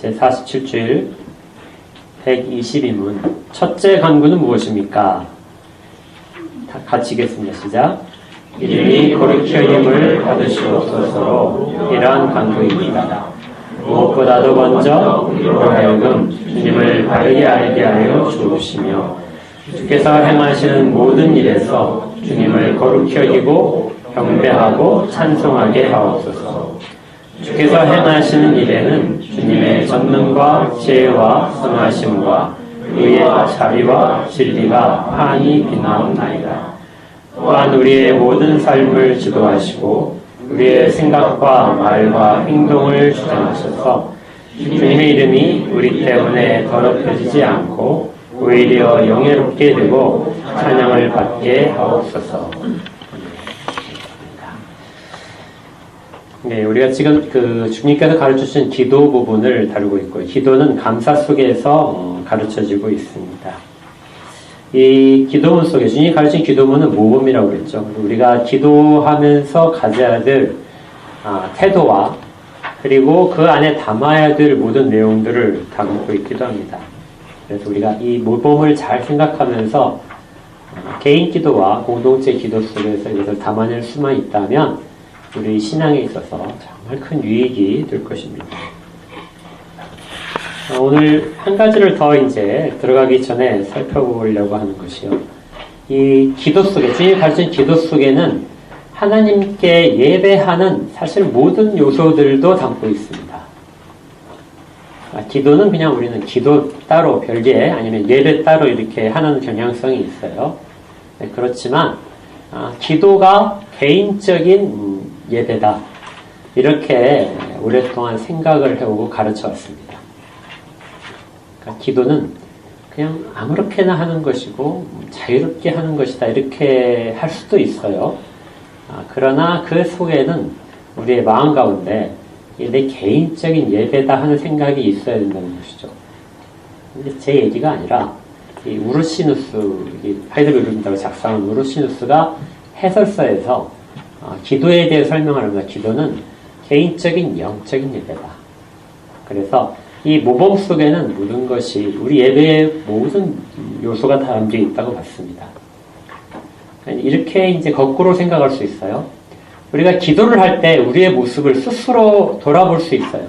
제47주일 122문 첫째 간구는 무엇입니까? 다 같이 읽겠습니다. 시작. 이름이 거룩히 여김을 받으시옵소서로 이러한 간구입니다. 무엇보다도 먼저 우리로 하여금 주님을 바르게 알게 하여 주옵시며 주께서 행하시는 모든 일에서 주님을 거룩히 여기고 경배하고 찬송하게 하옵소서. 주께서 행하시는 일에는 주님의 전능과 지혜와 선하심과 의의 자비와 진리가 환히 빛나옵나이다. 또한 우리의 모든 삶을 지도하시고 우리의 생각과 말과 행동을 주장하셔서 주님의 이름이 우리 때문에 더럽혀지지 않고 오히려 영예롭게 되고 찬양을 받게 하옵소서. 네, 우리가 지금 주님께서 가르쳐주신 기도 부분을 다루고 있고요. 기도는 감사 속에서 가르쳐지고 있습니다. 이 기도문 속에 주님이 가르친 기도문은 모범이라고 그랬죠. 우리가 기도하면서 가져야 될 태도와 그리고 그 안에 담아야 될 모든 내용들을 담고 있기도 합니다. 그래서 우리가 이 모범을 잘 생각하면서 개인 기도와 공동체 기도 속에서 이것을 담아낼 수만 있다면 우리 신앙에 있어서 정말 큰 유익이 될 것입니다. 오늘 한 가지를 더 이제 들어가기 전에 살펴보려고 하는 것이요. 이 기도 속에, 주님이 가르친 기도 속에는 하나님께 예배하는 사실 모든 요소들도 담고 있습니다. 기도는 그냥 우리는 기도 따로 별개 아니면 예배 따로 이렇게 하는 경향성이 있어요. 네, 그렇지만 기도가 개인적인 예배다. 이렇게 오랫동안 생각을 해오고 가르쳐 왔습니다. 그러니까 기도는 그냥 아무렇게나 하는 것이고 자유롭게 하는 것이다. 이렇게 할 수도 있어요. 그러나 그 속에는 우리의 마음 가운데 내 개인적인 예배다 하는 생각이 있어야 된다는 것이죠. 근데 제 얘기가 아니라 이 우르시누스, 하이델베르크라고 작성한 우르시누스가 해설서에서 기도에 대해 설명을 합니다. 기도는 개인적인 영적인 예배다. 그래서 이 모범 속에는 모든 것이 우리 예배의 모든 요소가 담겨 있다고 봤습니다. 이렇게 이제 거꾸로 생각할 수 있어요. 우리가 기도를 할 때 우리의 모습을 스스로 돌아볼 수 있어요.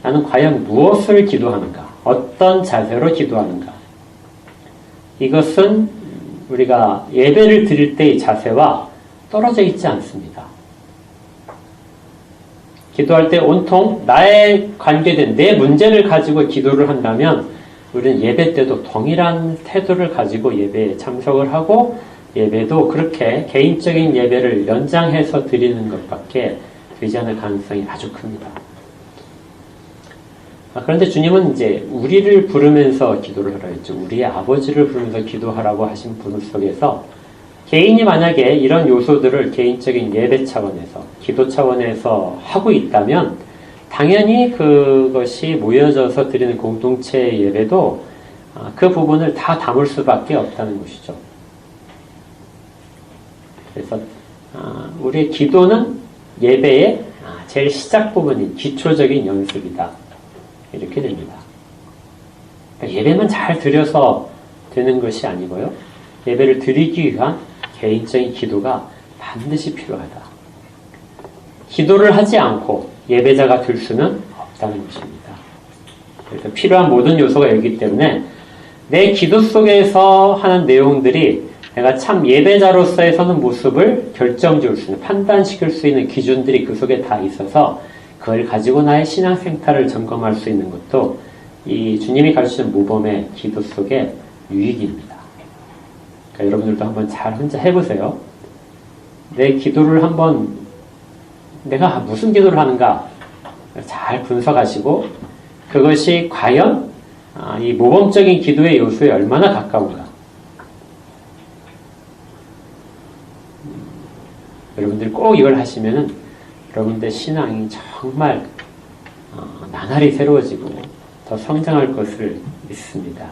나는 과연 무엇을 기도하는가? 어떤 자세로 기도하는가? 이것은 우리가 예배를 드릴 때의 자세와 떨어져 있지 않습니다. 기도할 때 온통 나에 관계된 내 문제를 가지고 기도를 한다면 우리는 예배 때도 동일한 태도를 가지고 예배에 참석을 하고 예배도 그렇게 개인적인 예배를 연장해서 드리는 것밖에 되지 않을 가능성이 아주 큽니다. 그런데 주님은 이제 우리를 부르면서 기도를 하라 했죠. 우리의 아버지를 부르면서 기도하라고 하신 분 속에서 개인이 만약에 이런 요소들을 개인적인 예배 차원에서, 기도 차원에서 하고 있다면 당연히 그것이 모여져서 드리는 공동체 예배도 그 부분을 다 담을 수밖에 없다는 것이죠. 그래서 우리의 기도는 예배의 제일 시작 부분인 기초적인 연습이다. 이렇게 됩니다. 그러니까 예배만 잘 드려서 되는 것이 아니고요. 예배를 드리기 위한 개인적인 기도가 반드시 필요하다. 기도를 하지 않고 예배자가 될 수는 없다는 것입니다. 그래서 필요한 모든 요소가 여기 때문에 내 기도 속에서 하는 내용들이 내가 참 예배자로서의 서는 모습을 결정지을 수 있는, 판단시킬 수 있는 기준들이 그 속에 다 있어서 그걸 가지고 나의 신앙 생태를 점검할 수 있는 것도 이 주님이 가르치는 모범의 기도 속의 유익입니다. 그러니까 여러분들도 한번 잘 혼자 해보세요. 내 기도를 한번 내가 무슨 기도를 하는가 잘 분석하시고 그것이 과연 이 모범적인 기도의 요소에 얼마나 가까운가. 여러분들이 꼭 이걸 하시면은 여러분들의 신앙이 정말 나날이 새로워지고 더 성장할 것을 믿습니다.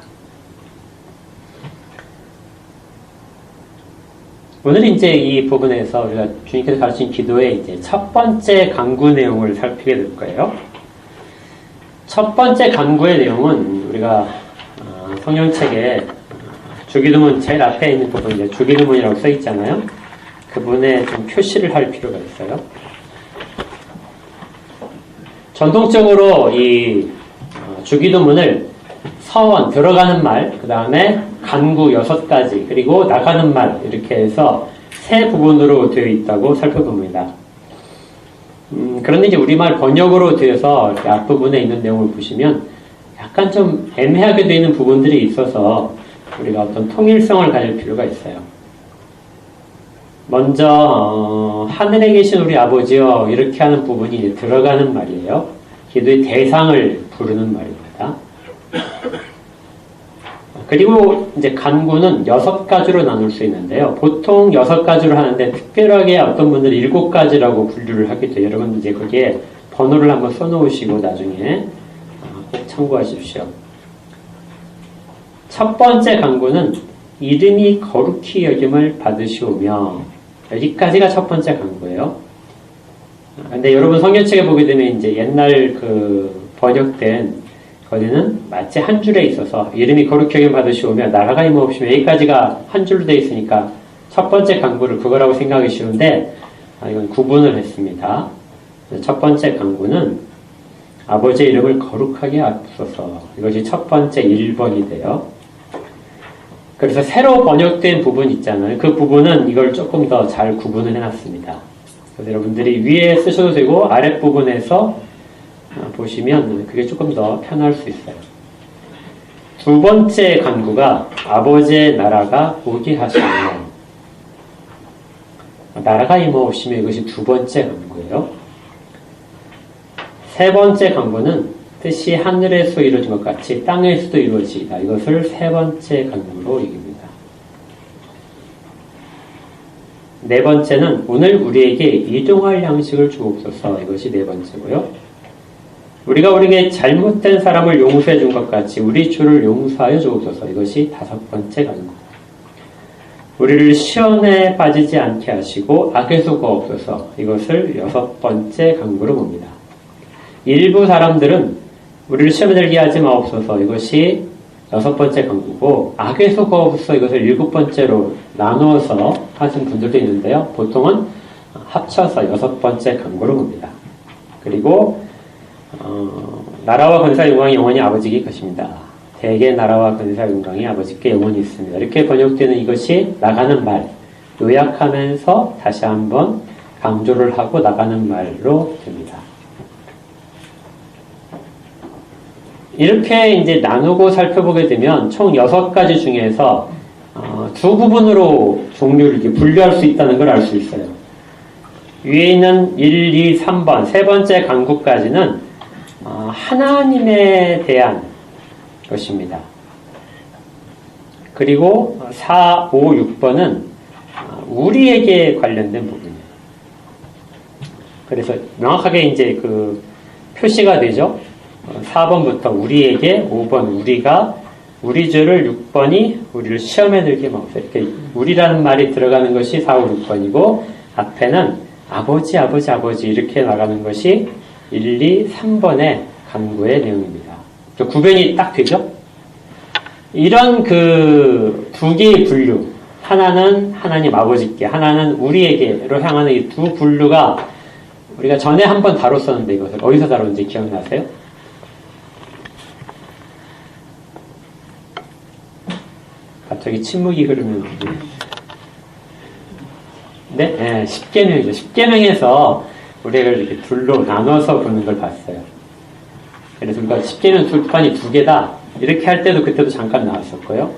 오늘 이제 이 부분에서 우리가 주님께서 가르친 기도의 이제 첫 번째 강구 내용을 살피게 될 거예요. 첫 번째 간구의 내용은 우리가 성경책에 주기도문 제일 앞에 있는 부분 이제 주기도문이라고 써 있잖아요. 그 부분에 좀 표시를 할 필요가 있어요. 전통적으로 이 주기도문을 서원, 들어가는 말, 그 다음에 간구 6가지, 그리고 나가는 말 이렇게 해서 세 부분으로 되어 있다고 살펴봅니다. 그런데 이제 우리말 번역으로 되어서 이렇게 앞부분에 있는 내용을 보시면 약간 좀 애매하게 되어 있는 부분들이 있어서 우리가 어떤 통일성을 가질 필요가 있어요. 먼저 하늘에 계신 우리 아버지여 이렇게 하는 부분이 이제 들어가는 말이에요. 기도의 대상을 부르는 말입니다. 그리고 이제 간구는 6가지로 나눌 수 있는데요. 보통 6가지로 하는데 특별하게 어떤 분들은 7가지라고 분류를 하기도 해요. 여러분 이제 거기에 번호를 한번 써놓으시고 나중에 꼭 참고하십시오. 첫 번째 간구는 이름이 거룩히 여김을 받으시오며, 여기까지가 첫 번째 간구예요. 근데 여러분 성경책에 보게 되면 이제 옛날 그 번역된 거기는 마치 한 줄에 있어서 이름이 거룩히 여김을 받으시오며 나라가 임하옵시며 여기까지가 한 줄로 되어 있으니까 첫 번째 간구를 그거라고 생각하기 쉬운데 이건 구분을 했습니다. 첫 번째 간구는 아버지의 이름을 거룩하게 하소서, 이것이 첫 번째 1번이 돼요. 그래서 새로 번역된 부분 있잖아요. 그 부분은 이걸 조금 더 잘 구분을 해놨습니다. 그래서 여러분들이 위에 쓰셔도 되고 아랫부분에서 보시면 그게 조금 더 편할 수 있어요. 두 번째 간구가 아버지의 나라가 오게 하시며, 나라가 임하옵시며 이것이 두 번째 간구예요. 세 번째 간구는 뜻이 하늘에서 이루어진 것 같이 땅에서도 이루어지이다. 이것을 세 번째 간구로 이깁니다. 네 번째는 오늘 우리에게 이동할 양식을 주옵소서. 이것이 네 번째고요. 우리가 우리에게 잘못된 사람을 용서해 준 것 같이 우리 주를 용서하여 주옵소서. 이것이 다섯 번째 간구. 우리를 시험에 빠지지 않게 하시고 악에서 구하옵소서. 이것을 여섯 번째 간구로 봅니다. 일부 사람들은 우리를 시험에 들게 하지 마옵소서. 이것이 여섯 번째 간구고, 악에서 구하옵소서. 이것을 일곱 번째로 나누어서 하신 분들도 있는데요. 보통은 합쳐서 여섯 번째 간구로 봅니다. 그리고 나라와 권세와 영광이 영원히 아버지께 것입니다. 대개 나라와 권세와 영광이 아버지께 영원히 있습니다. 이렇게 번역되는 이것이 나가는 말, 요약하면서 다시 한번 강조를 하고 나가는 말로 됩니다. 이렇게 이제 나누고 살펴보게 되면 총 6가지 중에서 두 부분으로 종류를 이렇게 분류할 수 있다는 걸 알 수 있어요. 위에 있는 1, 2, 3번, 세 번째 간구까지는 하나님에 대한 것입니다. 그리고 4, 5, 6번은 우리에게 관련된 부분이에요. 그래서 명확하게 이제 그 표시가 되죠. 4번부터 우리에게, 5번 우리가, 우리 주를, 6번이 우리를 시험에 들게 마옵소서. 이렇게 우리라는 말이 들어가는 것이 4, 5, 6번이고 앞에는 아버지, 아버지, 아버지 이렇게 나가는 것이 1, 2, 3번의 간구의 내용입니다. 구별이 딱 되죠? 이런 그 두 개의 분류, 하나는 하나님 아버지께, 하나는 우리에게로 향하는 이 두 분류가 우리가 전에 한번 다뤘었는데 이것을 어디서 다뤘는지 기억나세요? 갑자기 침묵이 흐르면 네, 10계명이죠. 10계명에서 우리가 이렇게 둘로 나눠서 보는 걸 봤어요. 그래서 우리가 10계명 둘판이 두 개다 이렇게 할 때도 그때도 잠깐 나왔었고요.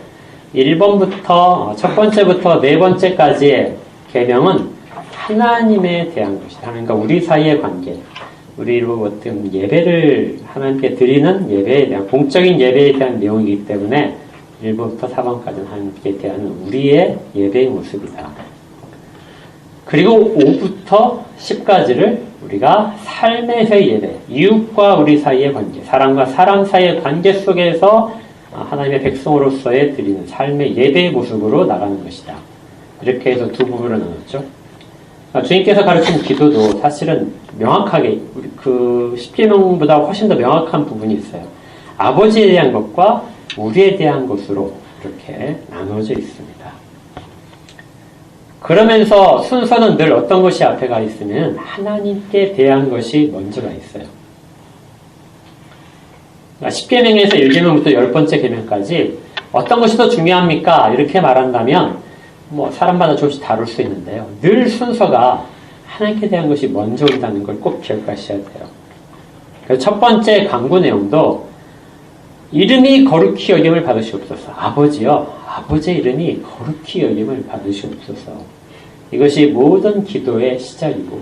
1번부터 첫 번째부터 네 번째까지의 계명은 하나님에 대한 것이다. 그러니까 우리 사이의 관계, 우리로 어떤 예배를 하나님께 드리는 예배에 대한 공적인 예배에 대한 내용이기 때문에 1번부터 4번까지는 하나님께 대한 우리의 예배의 모습이다. 그리고 5부터 10까지를 우리가 삶에서의 예배, 이웃과 우리 사이의 관계, 사람과 사람 사이의 관계 속에서 하나님의 백성으로서의 드리는 삶의 예배의 모습으로 나가는 것이다. 이렇게 해서 두 부분을 나눴죠. 주님께서 가르친 기도도 사실은 명확하게 그 십계명보다 훨씬 더 명확한 부분이 있어요. 아버지에 대한 것과 우리에 대한 것으로 이렇게 나눠져 있습니다. 그러면서 순서는 늘 어떤 것이 앞에 가 있으면 하나님께 대한 것이 먼저 가 있어요. 10계명에서 1계명부터 10번째 계명까지 어떤 것이 더 중요합니까? 이렇게 말한다면 뭐 사람마다 조금씩 다룰 수 있는데요. 늘 순서가 하나님께 대한 것이 먼저 온다는 걸 꼭 기억하셔야 돼요. 그래서 첫 번째 강구 내용도 이름이 거룩히 여김을 받으시옵소서. 아버지요. 아버지의 이름이 거룩히 여김을 받으시옵소서. 이것이 모든 기도의 시작이고,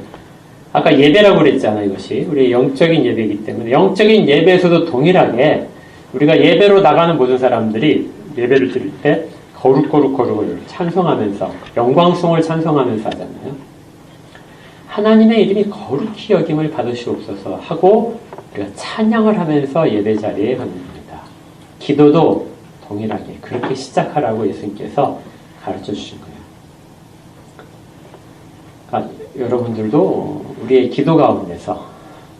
아까 예배라고 그랬잖아요. 이것이 우리 영적인 예배이기 때문에 영적인 예배에서도 동일하게 우리가 예배로 나가는 모든 사람들이 예배를 드릴 때 거룩을 찬송하면서 영광송을 찬송하면서 하잖아요. 하나님의 이름이 거룩히 여김을 받으시옵소서 하고 우리가 찬양을 하면서 예배 자리에 가는 겁니다. 기도도 동일하게 그렇게 시작하라고 예수님께서 가르쳐 주신 거예요. 그러니까 여러분들도 우리의 기도 가운데서,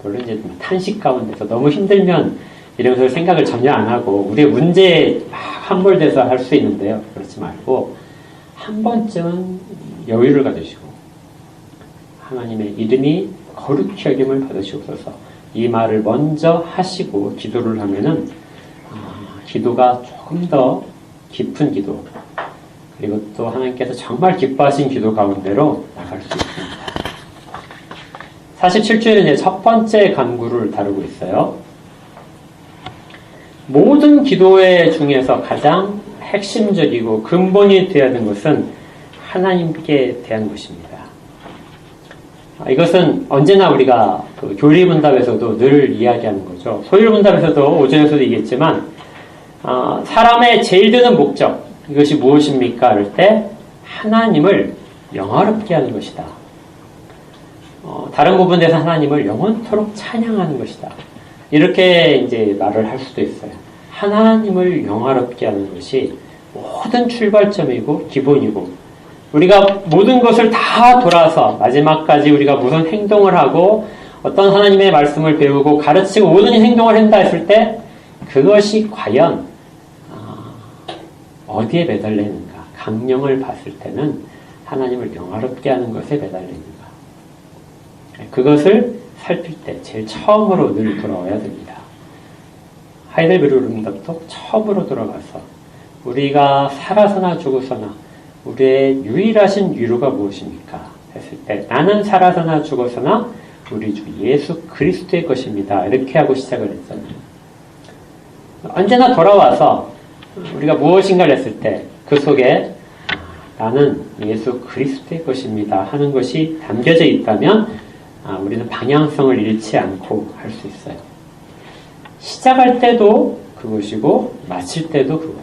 물론 이제 탄식 가운데서 너무 힘들면 이런 것을 생각을 전혀 안 하고 우리의 문제에 막 함몰돼서 할 수 있는데요. 그렇지 말고 한 번쯤은 여유를 가지시고 하나님의 이름이 거룩히 여김을 받으시옵소서, 이 말을 먼저 하시고 기도를 하면은 기도가 조금 더 깊은 기도, 그리고 또 하나님께서 정말 기뻐하신 기도 가운데로 나갈 수 있습니다. 47주에는 이제 첫 번째 간구를 다루고 있어요. 모든 기도의 중에서 가장 핵심적이고 근본이 되어야 하는 것은 하나님께 대한 것입니다. 이것은 언제나 우리가 그 교리문답에서도 늘 이야기하는 거죠. 소율문답에서도 오전에서도 얘기했지만 사람의 제일 드는 목적, 이것이 무엇입니까? 할 때 하나님을 영화롭게 하는 것이다. 다른 부분에서 하나님을 영원토록 찬양하는 것이다. 이렇게 이제 말을 할 수도 있어요. 하나님을 영화롭게 하는 것이 모든 출발점이고 기본이고, 우리가 모든 것을 다 돌아서 마지막까지 우리가 무슨 행동을 하고 어떤 하나님의 말씀을 배우고 가르치고 모든 행동을 한다 했을 때 그것이 과연 어디에 매달리는가? 강령을 봤을 때는 하나님을 영화롭게 하는 것에 매달리는가? 그것을 살필 때 제일 처음으로 늘 돌아와야 됩니다. 하이델베르그 문답도 처음으로 돌아가서 우리가 살아서나 죽어서나 우리의 유일하신 위로가 무엇입니까? 했을 때 나는 살아서나 죽어서나 우리 주 예수 그리스도의 것입니다. 이렇게 하고 시작을 했잖아요. 언제나 돌아와서 우리가 무엇인가를 했을 때 그 속에 나는 예수 그리스도의 것입니다 하는 것이 담겨져 있다면 우리는 방향성을 잃지 않고 할 수 있어요. 시작할 때도 그것이고 마칠 때도 그것.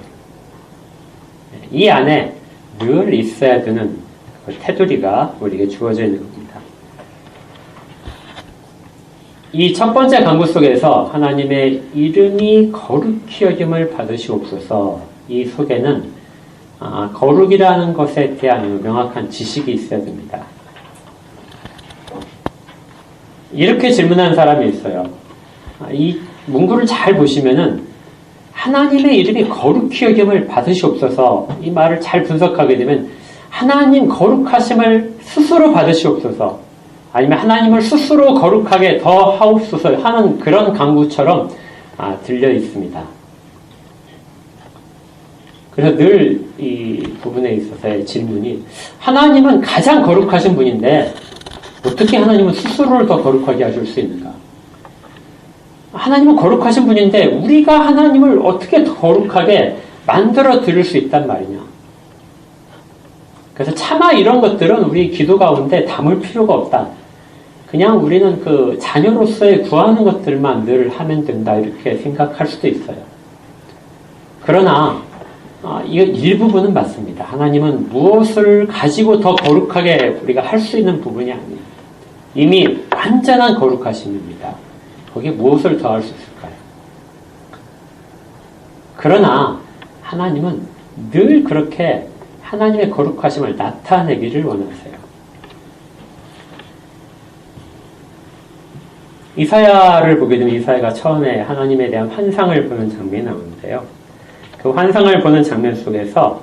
이 안에 늘 있어야 되는 그 테두리가 우리에게 주어져 있는 겁니다. 이 첫 번째 간구 속에서 하나님의 이름이 거룩히 여김을 받으시옵소서, 이 속에는 거룩이라는 것에 대한 명확한 지식이 있어야 됩니다. 이렇게 질문하는 사람이 있어요. 이 문구를 잘 보시면은 하나님의 이름이 거룩히 여김을 받으시옵소서, 이 말을 잘 분석하게 되면 하나님 거룩하심을 스스로 받으시옵소서, 아니면 하나님을 스스로 거룩하게 더 하옵소서 하는 그런 간구처럼 들려 있습니다. 그래서 늘 이 부분에 있어서의 질문이, 하나님은 가장 거룩하신 분인데 어떻게 하나님은 스스로를 더 거룩하게 하실 수 있는가? 하나님은 거룩하신 분인데 우리가 하나님을 어떻게 더 거룩하게 만들어 드릴 수 있단 말이냐? 그래서 차마 이런 것들은 우리 기도 가운데 담을 필요가 없다. 그냥 우리는 그 자녀로서의 구하는 것들만 늘 하면 된다, 이렇게 생각할 수도 있어요. 그러나 이 일부분은 맞습니다. 하나님은 무엇을 가지고 더 거룩하게 우리가 할 수 있는 부분이 아니에요. 이미 완전한 거룩하심입니다. 거기에 무엇을 더 할 수 있을까요? 그러나 하나님은 늘 그렇게 하나님의 거룩하심을 나타내기를 원하세요. 이사야를 보게 되면 이사야가 처음에 하나님에 대한 환상을 보는 장면이 나오는데요. 그 환상을 보는 장면 속에서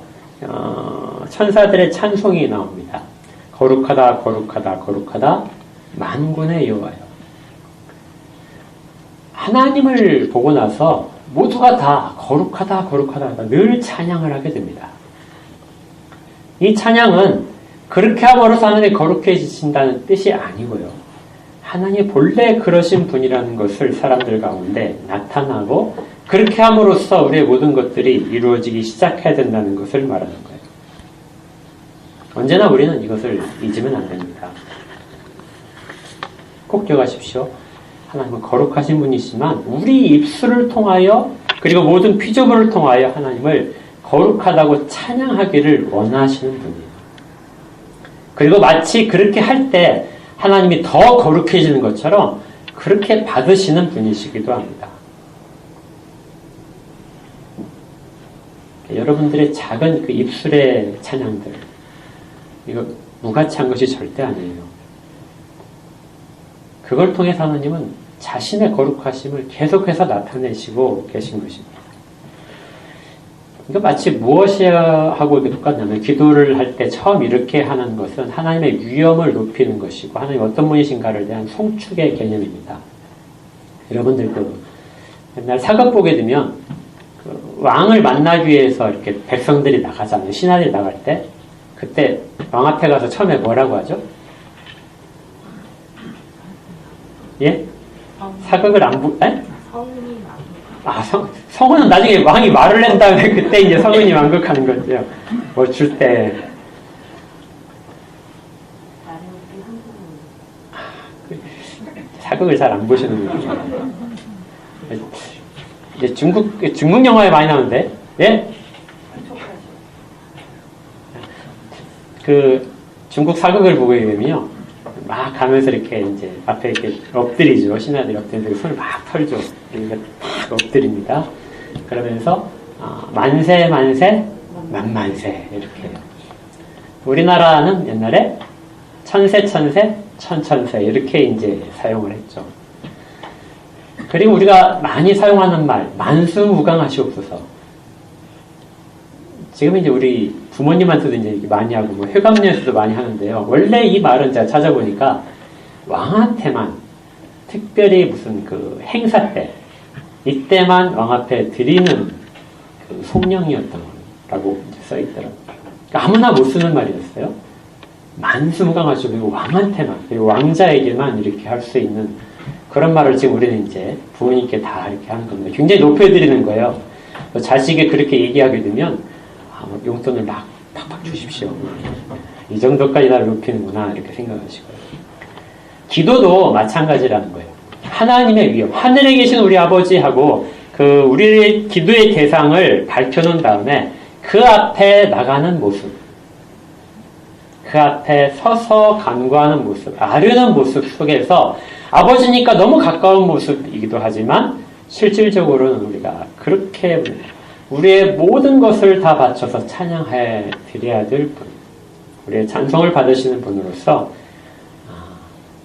천사들의 찬송이 나옵니다. 거룩하다 거룩하다 거룩하다 만군의 여호와여. 하나님을 보고 나서 모두가 다 거룩하다 거룩하다 늘 찬양을 하게 됩니다. 이 찬양은 그렇게 함으로써 하나님이 거룩해지신다는 뜻이 아니고요. 하나님이 본래 그러신 분이라는 것을 사람들 가운데 나타나고 그렇게 함으로써 우리의 모든 것들이 이루어지기 시작해야 된다는 것을 말하는 거예요. 언제나 우리는 이것을 잊으면 안 됩니다. 꼭 기억하십시오. 하나님은 거룩하신 분이시지만 우리 입술을 통하여 그리고 모든 피조물을 통하여 하나님을 거룩하다고 찬양하기를 원하시는 분이에요. 그리고 마치 그렇게 할 때 하나님이 더 거룩해지는 것처럼 그렇게 받으시는 분이시기도 합니다. 여러분들의 작은 그 입술의 찬양들, 이거 무가치한 것이 절대 아니에요. 그걸 통해서 하나님은 자신의 거룩하심을 계속해서 나타내시고 계신 것입니다. 이거 마치 무엇하고 똑같냐면 기도를 할 때 처음 이렇게 하는 것은 하나님의 위엄을 높이는 것이고 하나님 어떤 분이신가를 대한 송축의 개념입니다. 여러분들 옛날 사극 보게 되면 왕을 만나기 위해서 이렇게 백성들이 나가잖아요. 신하들이 나갈 때 그때 왕 앞에 가서 처음에 뭐라고 하죠? 예? 사극을 안 보? 에? 성은은 나중에 왕이 말을 낸 다음에 그때 이제 성은이 완극하는 거죠. 뭐 줄 때. 사극을 잘 안 보시는 거죠. 이제 중국 영화에 많이 나오는데, 예? 그 중국 사극을 보게 되면요. 막 가면서 이렇게 이제 앞에 이렇게 엎드리죠. 신하들이 엎드리면서 손을 막 털죠. 그러니까 딱 엎드립니다. 그러면서 만세 만세 만만세 이렇게 해요. 우리나라는 옛날에 천세 천세 천천세 이렇게 이제 사용을 했죠. 그리고 우리가 많이 사용하는 말 만수무강하시옵소서. 지금 이제 우리 부모님한테도 이제 많이 하고 뭐 회감년에서도 많이 하는데요. 원래 이 말은 제가 찾아보니까 왕한테만 특별히 무슨 그 행사 때 이때만 왕 앞에 드리는 그 속령이었던 거라고 써 있더라고요. 그러니까 아무나 못 쓰는 말이었어요. 만수무강하시고 그리고 왕한테만 그리고 왕자에게만 이렇게 할 수 있는 그런 말을 지금 우리는 이제 부모님께 다 이렇게 하는 겁니다. 굉장히 높여드리는 거예요. 자식이 그렇게 얘기하게 되면 용돈을 막 팍팍 주십시오. 이 정도까지 나를 높이는구나 이렇게 생각하시고요. 기도도 마찬가지라는 거예요. 하나님의 위엄, 하늘에 계신 우리 아버지하고 그 우리의 기도의 대상을 밝혀놓은 다음에 그 앞에 나가는 모습, 그 앞에 서서 간구하는 모습, 아뢰는 모습 속에서 아버지니까 너무 가까운 모습이기도 하지만 실질적으로는 우리가 그렇게 우리의 모든 것을 다 바쳐서 찬양해 드려야 될 분, 우리의 찬송을 받으시는 분으로서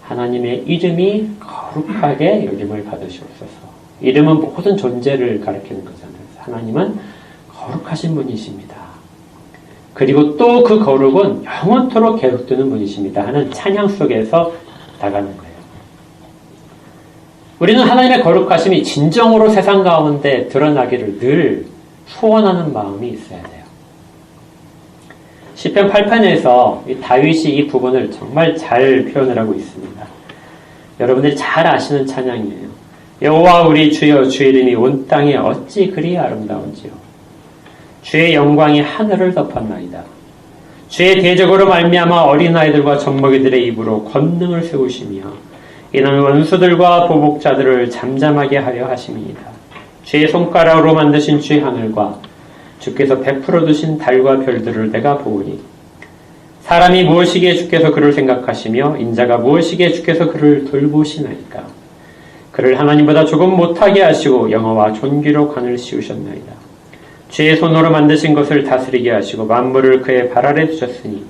하나님의 이름이 거룩하게 여김을 받으시옵소서. 이름은 모든 존재를 가리키는 거잖아요. 하나님은 거룩하신 분이십니다. 그리고 또 그 거룩은 영원토록 계속되는 분이십니다 하는 찬양 속에서 나가는 거예요. 우리는 하나님의 거룩하심이 진정으로 세상 가운데 드러나기를 늘 소원하는 마음이 있어야 돼요. 시편 8편에서 다윗이 이 부분을 정말 잘 표현을 하고 있습니다. 여러분들이 잘 아시는 찬양이에요. 여호와 우리 주여 주의 이름이 온 땅에 어찌 그리 아름다운지요. 주의 영광이 하늘을 덮었나이다. 주의 대적으로 말미암아 어린아이들과 젖먹이들의 입으로 권능을 세우시며 이는 원수들과 보복자들을 잠잠하게 하려 하심이니이다. 주의 손가락으로 만드신 주의 하늘과 주께서 베풀어 두신 달과 별들을 내가 보오니 사람이 무엇이기에 주께서 그를 생각하시며 인자가 무엇이기에 주께서 그를 돌보시나이까. 그를 하나님보다 조금 못하게 하시고 영어와 존귀로 관을 씌우셨나이다. 주의 손으로 만드신 것을 다스리게 하시고 만물을 그의 발 아래 두셨으니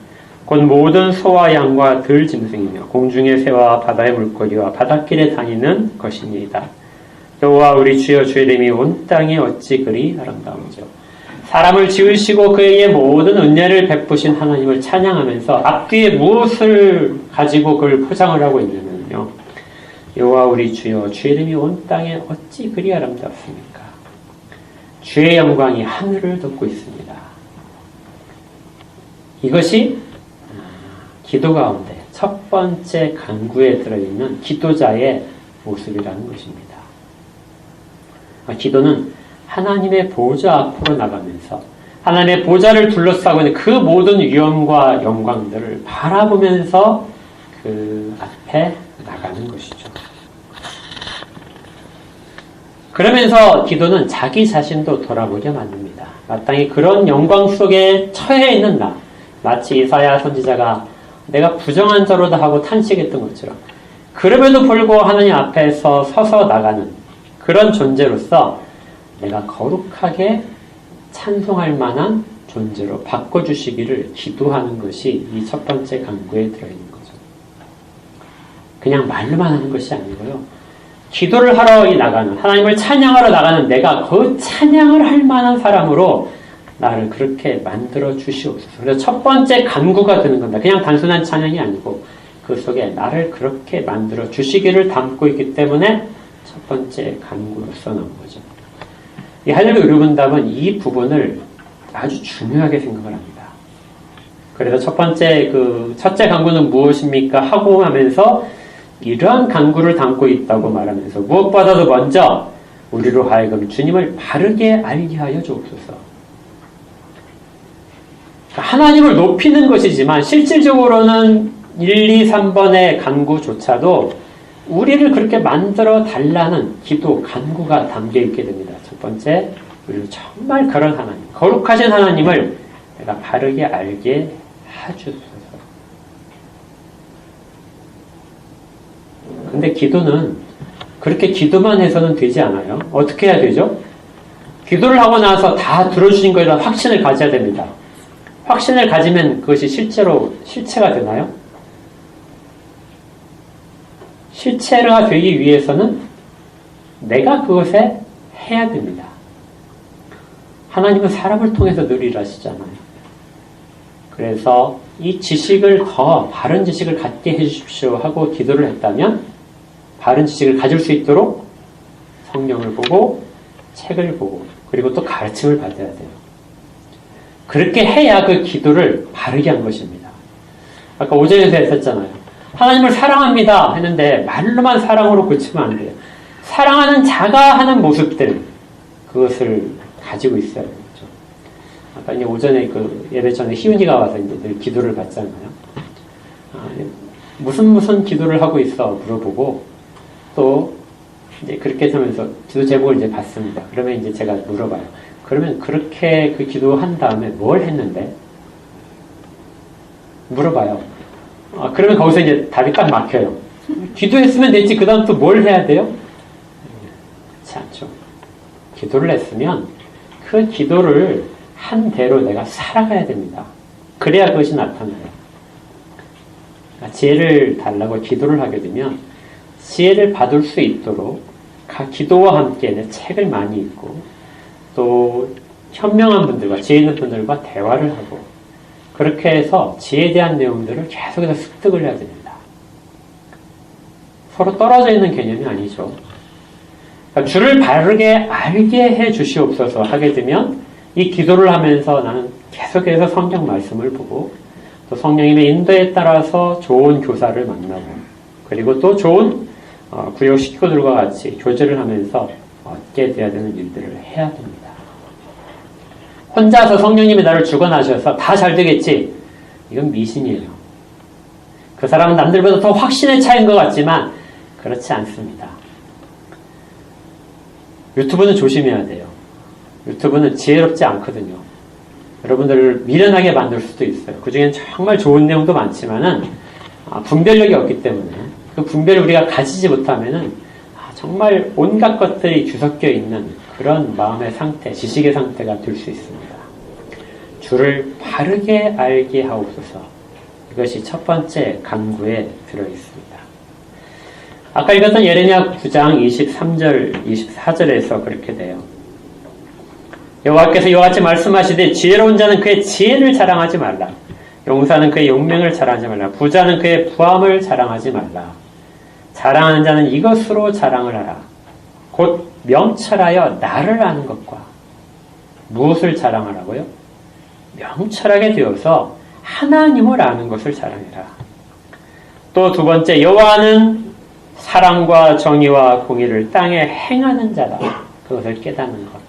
곧 모든 소와 양과 들 짐승이며 공중의 새와 바다의 물고기와 바닷길에 다니는 것이니이다. 여호와 우리 주여 주의 이름이 온 땅에 어찌 그리 아름다운지요. 사람을 지으시고 그에게 모든 은혜를 베푸신 하나님을 찬양하면서 앞뒤에 무엇을 가지고 그걸 포장을 하고 있냐면요. 여호와 우리 주여 주의 이름이 온 땅에 어찌 그리 아름답습니까? 주의 영광이 하늘을 덮고 있습니다. 이것이 기도 가운데 첫 번째 간구에 들어있는 기도자의 모습이라는 것입니다. 기도는 하나님의 보좌 앞으로 나가면서 하나님의 보좌를 둘러싸고 있는 그 모든 위엄과 영광들을 바라보면서 그 앞에 나가는 것이죠. 그러면서 기도는 자기 자신도 돌아보게 만듭니다. 마땅히 그런 영광 속에 처해 있는 나, 마치 이사야 선지자가 내가 부정한 자로다 하고 탄식했던 것처럼 그럼에도 불구하고 하나님 앞에서 서서 나가는 그런 존재로서 내가 거룩하게 찬송할 만한 존재로 바꿔주시기를 기도하는 것이 이 첫 번째 간구에 들어있는 거죠. 그냥 말로만 하는 것이 아니고요. 기도를 하러 나가는, 하나님을 찬양하러 나가는 내가 그 찬양을 할 만한 사람으로 나를 그렇게 만들어 주시옵소서. 그래서 첫 번째 간구가 되는 겁니다. 그냥 단순한 찬양이 아니고 그 속에 나를 그렇게 만들어 주시기를 담고 있기 때문에 첫 번째 간구로서 나온 거죠. 이 할렐루야 의료분답은 이 부분을 아주 중요하게 생각을 합니다. 그래서 첫째 간구는 무엇입니까? 하고 하면서 이러한 간구를 담고 있다고 말하면서 무엇보다도 먼저 우리로 하여금 주님을 바르게 알게 하여 주옵소서. 하나님을 높이는 것이지만 실질적으로는 1, 2, 3번의 간구조차도 우리를 그렇게 만들어 달라는 기도, 간구가 담겨 있게 됩니다. 첫 번째, 우리는 정말 그런 하나님, 거룩하신 하나님을 내가 바르게 알게 해주소서. 근데 기도는 그렇게 기도만 해서는 되지 않아요. 어떻게 해야 되죠? 기도를 하고 나서 다 들어주신 거에 대한 확신을 가져야 됩니다. 확신을 가지면 그것이 실제로 실체가 되나요? 실체가 되기 위해서는 내가 그것에 해야 됩니다. 하나님은 사람을 통해서 늘 일하시잖아요. 그래서 이 지식을 더 바른 지식을 갖게 해주십시오 하고 기도를 했다면 바른 지식을 가질 수 있도록 성경을 보고 책을 보고 그리고 또 가르침을 받아야 돼요. 그렇게 해야 그 기도를 바르게 한 것입니다. 아까 오전에서 했었잖아요. 하나님을 사랑합니다 했는데 말로만 사랑으로 그치면 안 돼요. 사랑하는 자가 하는 모습들 그것을 가지고 있어야 되죠. 아까 이제 오전에 그 예배 전에 희윤이가 와서 이제 늘 기도를 받잖아요. 무슨 기도를 하고 있어 물어보고 또 이제 그렇게 하면서 기도 제목을 이제 받습니다. 그러면 이제 제가 물어봐요. 그러면 그렇게 그 기도한 다음에 뭘 했는데? 물어봐요. 그러면 거기서 이제 답이 딱 막혀요. 기도했으면 됐지, 그 다음 또 뭘 해야 돼요? 그렇지 않죠. 기도를 했으면 그 기도를 한 대로 내가 살아가야 됩니다. 그래야 그것이 나타나요. 지혜를 달라고 기도를 하게 되면 지혜를 받을 수 있도록 기도와 함께 내 책을 많이 읽고 또 현명한 분들과 지혜 있는 분들과 대화를 하고 그렇게 해서 지혜에 대한 내용들을 계속해서 습득을 해야 됩니다. 서로 떨어져 있는 개념이 아니죠. 그러니까 주를 바르게 알게 해 주시옵소서 하게 되면 이 기도를 하면서 나는 계속해서 성경 말씀을 보고 또 성령님의 인도에 따라서 좋은 교사를 만나고 그리고 또 좋은 구역 식구들과 같이 교제를 하면서 얻게 되어야 되는 일들을 해야 됩니다. 혼자서 성령님이 나를 주관하셔서 다 잘 되겠지. 이건 미신이에요. 그 사람은 남들보다 더 확신에 차인 것 같지만 그렇지 않습니다. 유튜브는 조심해야 돼요. 유튜브는 지혜롭지 않거든요. 여러분들을 미련하게 만들 수도 있어요. 그 중엔 정말 좋은 내용도 많지만은 분별력이 없기 때문에 그 분별을 우리가 가지지 못하면은 정말 온갖 것들이 뒤섞여 있는 그런 마음의 상태, 지식의 상태가 될 수 있습니다. 주를 바르게 알게 하옵소서. 이것이 첫 번째 간구에 들어있습니다. 아까 읽었던 예레미야 9장 23절, 24절에서 그렇게 돼요. 여호와께서 이와 같이 말씀하시되 지혜로운 자는 그의 지혜를 자랑하지 말라. 용사는 그의 용명을 자랑하지 말라. 부자는 그의 부함을 자랑하지 말라. 자랑하는 자는 이것으로 자랑을 하라. 곧 명철하여 나를 아는 것과 무엇을 자랑하라고요? 명철하게 되어서 하나님을 아는 것을 자랑해라. 또 두 번째, 여호와는 사랑과 정의와 공의를 땅에 행하는 자다. 그것을 깨닫는 것.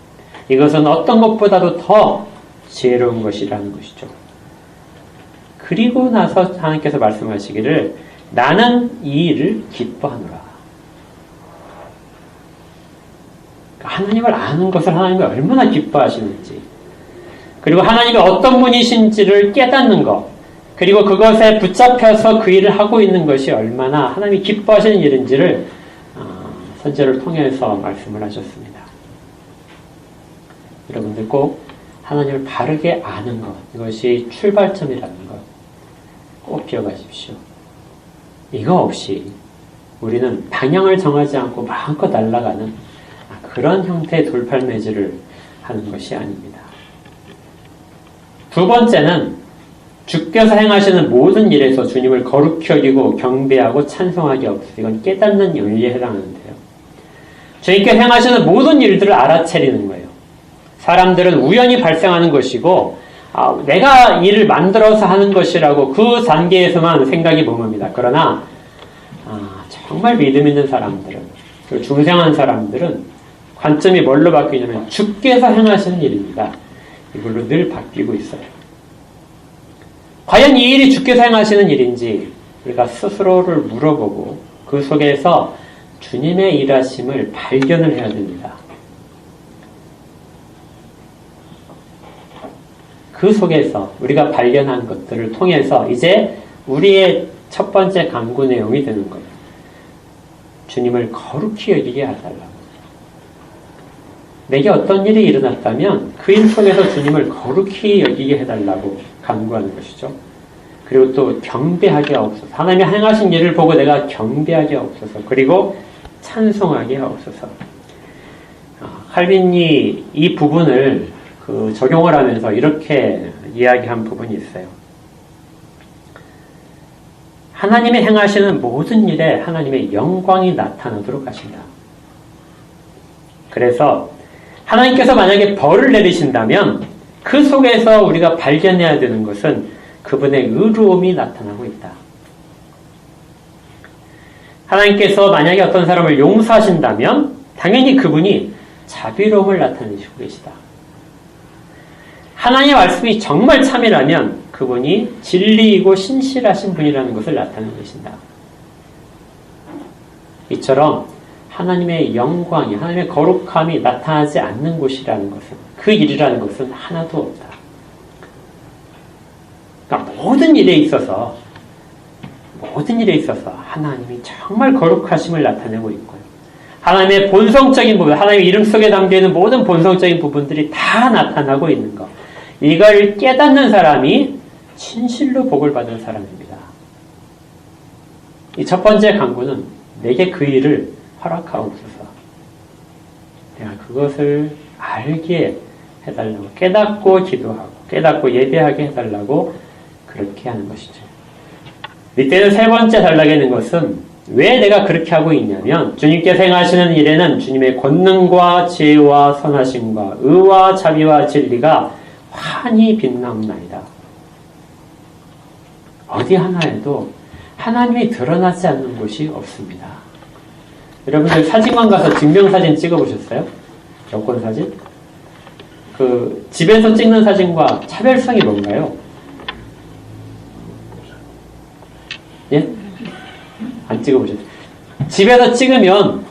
이것은 어떤 것보다도 더 지혜로운 것이라는 것이죠. 그리고 나서 하나님께서 말씀하시기를 나는 이 일을 기뻐하노라. 하나님을 아는 것을 하나님이 얼마나 기뻐하시는지, 그리고 하나님이 어떤 분이신지를 깨닫는 것, 그리고 그것에 붙잡혀서 그 일을 하고 있는 것이 얼마나 하나님이 기뻐하시는 일인지를 선지자를 통해서 말씀을 하셨습니다. 여러분들 꼭 하나님을 바르게 아는 것, 이것이 출발점이라는 것 꼭 기억하십시오. 이거 없이 우리는 방향을 정하지 않고 마음껏 날아가는 그런 형태의 돌팔매질을 하는 것이 아닙니다. 두 번째는 주께서 행하시는 모든 일에서 주님을 거룩히 여기고 경배하고 찬송하기 없어. 이건 깨닫는 윤리에 해당하는데요. 주님께서 행하시는 모든 일들을 알아차리는 거예요. 사람들은 우연히 발생하는 것이고 내가 일을 만들어서 하는 것이라고 그 단계에서만 생각이 머뭅니다. 그러나 정말 믿음 있는 사람들은, 그리고 중생한 사람들은 관점이 뭘로 바뀌냐면 주께서 행하시는 일입니다. 이걸로 늘 바뀌고 있어요. 과연 이 일이 주께서 행하시는 일인지 우리가 스스로를 물어보고 그 속에서 주님의 일하심을 발견을 해야 됩니다. 그 속에서 우리가 발견한 것들을 통해서 이제 우리의 첫 번째 간구 내용이 되는 거예요. 주님을 거룩히 여기게 해달라고. 내게 어떤 일이 일어났다면 그 일 속에서 주님을 거룩히 여기게 해달라고 간구하는 것이죠. 그리고 또 경배하게 하옵소서. 하나님이 행하신 일을 보고 내가 경배하게 하옵소서. 그리고 찬송하게 하옵소서. 칼빈이 이 부분을 적용을 하면서 이렇게 이야기한 부분이 있어요. 하나님이 행하시는 모든 일에 하나님의 영광이 나타나도록 하신다. 그래서 하나님께서 만약에 벌을 내리신다면 그 속에서 우리가 발견해야 되는 것은 그분의 의로움이 나타나고 있다. 하나님께서 만약에 어떤 사람을 용서하신다면 당연히 그분이 자비로움을 나타내시고 계시다. 하나님의 말씀이 정말 참이라면 그분이 진리이고 신실하신 분이라는 것을 나타내고 계신다. 이처럼 하나님의 영광이, 하나님의 거룩함이 나타나지 않는 곳이라는 것은, 그 일이라는 것은 하나도 없다. 그러니까 모든 일에 있어서 하나님이 정말 거룩하심을 나타내고 있고요. 하나님의 본성적인 부분, 하나님의 이름 속에 담겨있는 모든 본성적인 부분들이 다 나타나고 있는 것. 이걸 깨닫는 사람이 진실로 복을 받은 사람입니다. 이 첫 번째 간구는 내게 그 일을 허락하옵소서. 내가 그것을 알게 해달라고, 깨닫고 기도하고 깨닫고 예배하게 해달라고 그렇게 하는 것이죠. 이때는 세 번째 달라게 하는 것은 왜 내가 그렇게 하고 있냐면 주님께서 행하시는 일에는 주님의 권능과 지혜와 선하심과 의와 자비와 진리가 환히 빛나옵나이다. 어디 하나에도 하나님이 드러나지 않는 곳이 없습니다. 여러분들 사진관 가서 증명사진 찍어보셨어요? 여권사진? 집에서 찍는 사진과 차별성이 뭔가요? 예? 안 찍어보셨어요? 집에서 찍으면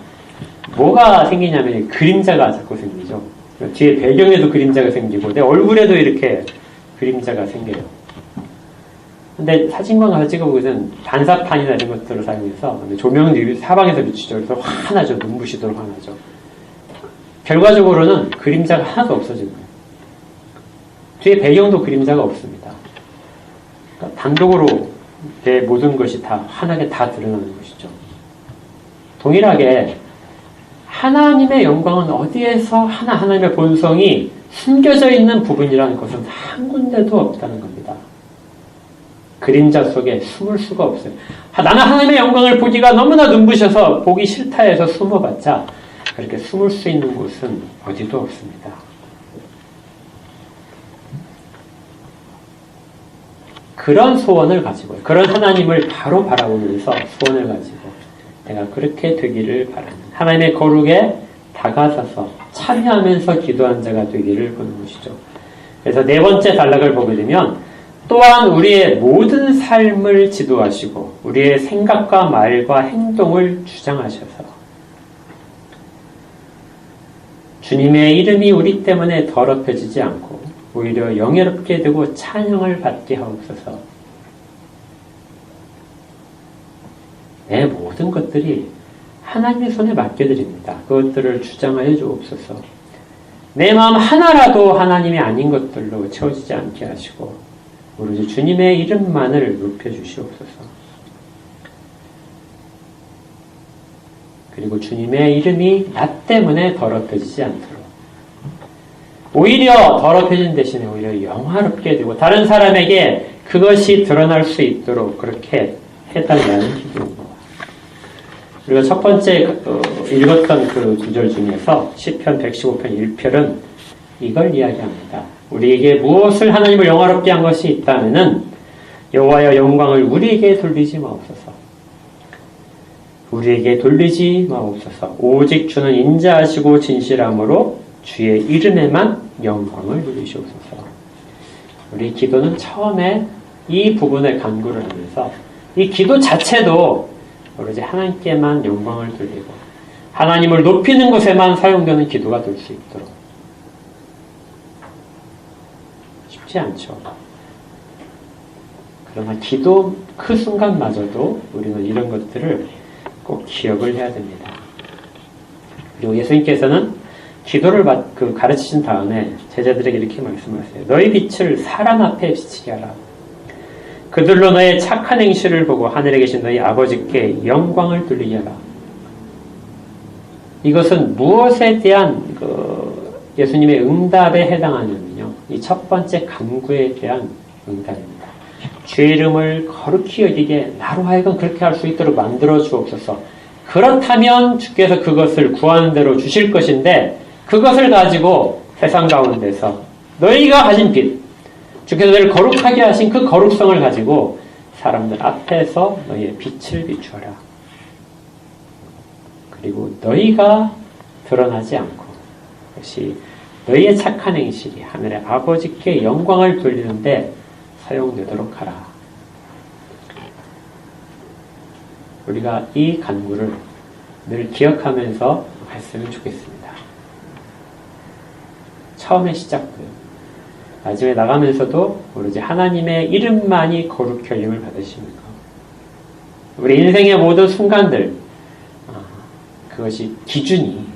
뭐가 생기냐면 그림자가 자꾸 생기죠. 뒤에 배경에도 그림자가 생기고 내 얼굴에도 이렇게 그림자가 생겨요. 근데 사진관 가서 찍어보고는 반사판이나 이런 것들을 사용해서 조명이 사방에서 비추죠. 그래서 환하죠. 눈부시도록 환하죠. 결과적으로는 그림자가 하나도 없어진 거예요. 뒤에 배경도 그림자가 없습니다. 그러니까 단독으로 내 모든 것이 다 환하게 다 드러나는 것이죠. 동일하게 하나님의 영광은 어디에서 하나님의 본성이 숨겨져 있는 부분이라는 것은 한 군데도 없다는 겁니다. 그림자 속에 숨을 수가 없어요. 나는 하나님의 영광을 보기가 너무나 눈부셔서 보기 싫다 해서 숨어봤자 그렇게 숨을 수 있는 곳은 어디도 없습니다. 그런 소원을 가지고, 그런 하나님을 바로 바라보면서 소원을 가지고 내가 그렇게 되기를 바라는, 하나님의 거룩에 다가서서 참여하면서 기도한 자가 되기를 보는 것이죠. 그래서 네 번째 단락을 보게 되면, 또한 우리의 모든 삶을 지도하시고 우리의 생각과 말과 행동을 주장하셔서 주님의 이름이 우리 때문에 더럽혀지지 않고 오히려 영예롭게 되고 찬양을 받게 하옵소서. 내 모든 것들이 하나님의 손에 맡겨드립니다. 그것들을 주장하여 주옵소서. 내 마음 하나라도 하나님이 아닌 것들로 채워지지 않게 하시고 오로지 주님의 이름만을 높여주시옵소서. 그리고 주님의 이름이 나 때문에 더럽혀지지 않도록, 오히려 더럽혀진 대신에 오히려 영화롭게 되고 다른 사람에게 그것이 드러날 수 있도록 그렇게 해달라는 기도입니다. 그리고 첫 번째 읽었던 그 구절 중에서 시편 115편 1편은 이걸 이야기합니다. 우리에게 무엇을 하나님을 영화롭게 한 것이 있다면은 여호와여 영광을 우리에게 돌리지 마옵소서. 우리에게 돌리지 마옵소서. 오직 주는 인자하시고 진실함으로 주의 이름에만 영광을 누리시옵소서. 우리 기도는 처음에 이 부분을 간구를 하면서 이 기도 자체도 오로지 하나님께만 영광을 돌리고 하나님을 높이는 곳에만 사용되는 기도가 될 수 있도록, 쉽지 않죠. 그러나 기도 그 순간마저도 우리는 이런 것들을 꼭 기억을 해야 됩니다. 그리고 예수님께서는 기도를 가르치신 다음에 제자들에게 이렇게 말씀하세요. 너희 빛을 사람 앞에 비치게 하라. 그들로 너의 착한 행실을 보고 하늘에 계신 너희 아버지께 영광을 돌리게 하라. 이것은 무엇에 대한 예수님의 응답에 해당하냐면요, 이 첫 번째 간구에 대한 응답입니다. 주의 이름을 거룩히 여기게 나로 하여금 그렇게 할 수 있도록 만들어 주옵소서. 그렇다면 주께서 그것을 구하는 대로 주실 것인데, 그것을 가지고 세상 가운데서 너희가 가진 빛, 주께서 너희를 거룩하게 하신 그 거룩성을 가지고 사람들 앞에서 너희의 빛을 비추어라. 그리고 너희가 드러나지 않고 역시 너희의 착한 행실이 하늘의 아버지께 영광을 돌리는데 사용되도록 하라. 우리가 이 간구를 늘 기억하면서 했으면 좋겠습니다. 처음에 시작돼요. 마지막에 나가면서도 오로지 하나님의 이름만이 거룩히 열림을 받으시는 것. 우리 인생의 모든 순간들, 그것이 기준이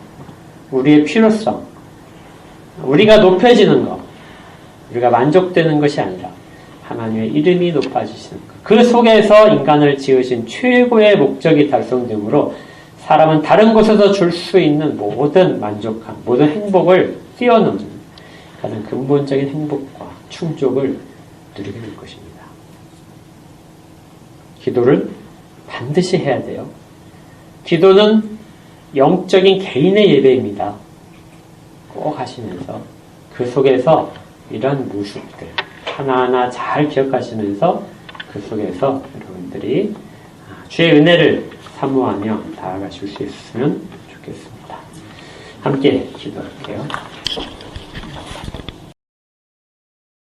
우리의 필요성, 우리가 높여지는 것, 우리가 만족되는 것이 아니라 하나님의 이름이 높아지시는 것. 그 속에서 인간을 지으신 최고의 목적이 달성되므로 사람은 다른 곳에서 줄 수 있는 모든 만족함, 모든 행복을 뛰어넘는 가장 근본적인 행복과 충족을 누리게 될 것입니다. 기도를 반드시 해야 돼요. 기도는 영적인 개인의 예배입니다. 꼭 하시면서 그 속에서 이런 모습들 하나하나 잘 기억하시면서 그 속에서 여러분들이 주의 은혜를 사모하며 나아가실 수 있으면 좋겠습니다. 함께 기도할게요.